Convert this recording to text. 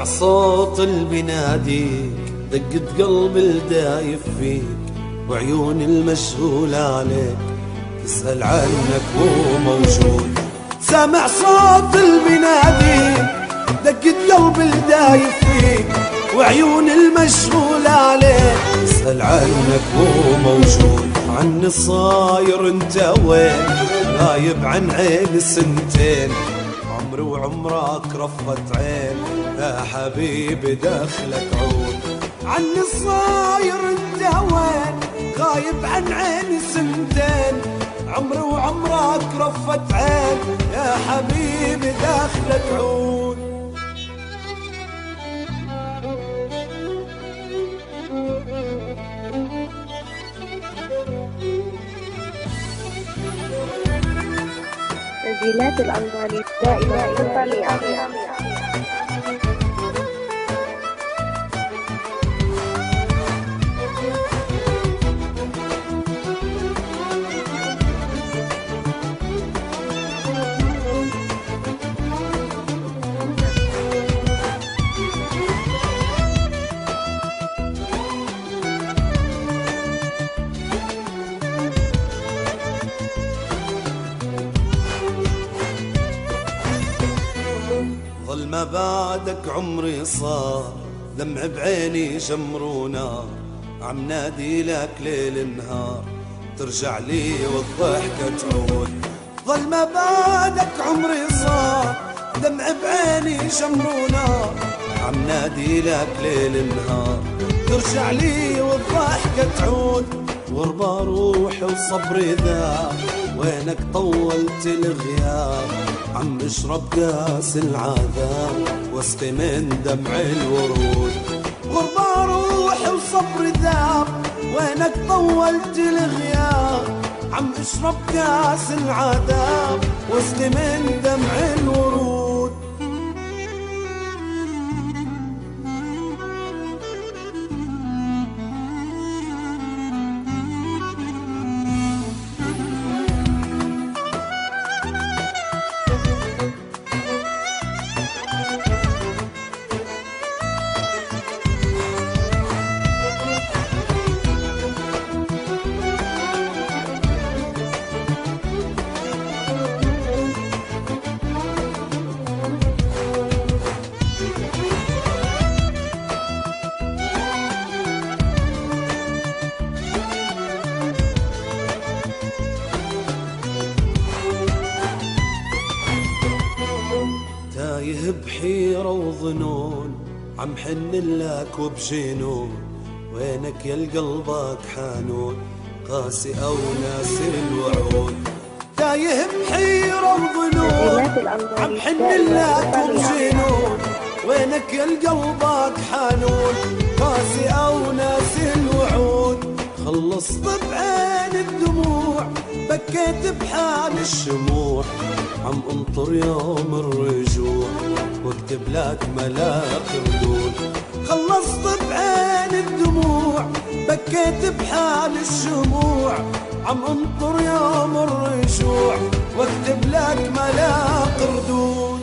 سمع صوت اللي بيناديك، دقة قلب الدايف فيك، وعيون المشغول عليك تسأل عنك مو موجود. سمع صوت اللي بيناديك، دقة قلب الدايف فيك، وعيون المشغول عليك تسأل عنك مو موجود. عني صاير انت وين؟ غايب عن عين سنتين، عمري وعمرك رفت عين، يا حبيبي دخلك عود. عني صاير انت وين؟ غايب عن عين سنتين، عمري وعمرك رفت عين، يا حبيبي دخلك عود. تسجيلات الألماني دائما سريعة. ظل ما بعدك عمري صار، دمع بعيني جمر ونار، عم نادي لك ليل نهار، ترجع لي والضحكة تعود. ظل ما بعدك عمري صار، دمع بعيني جمر ونار، عم نادي لك ليل نهار، ترجع لي والضحكة تعود. غربة روحي وصبري ذاب، وينك طولت الغياب، عم اشرب كاس العذاب واسقي من دمع الورود. غربة روحي وصبري ذاب، وينك طولت الغياب، عم اشرب كاس العذاب واسقي من دمع الورود. تايه بحيرة وظنون، عم حن لك وبجنون، وينك يا قلبك حانون، قاسي أو ناسي الوعود. تايه بحيرة وظنون، عم حن لك وبجنون، وينك يا قلبك حانون، قاسي أو ناسي الوعود. خلصت بعين الدموع، بكيت بحال الشموع، عم انطر يوم الرجوع واكتب لك ملاك ردود. خلصت بعين الدموع، بكيت بحال الشموع، عم انطر يوم الرجوع واكتب لك ملاك ردود.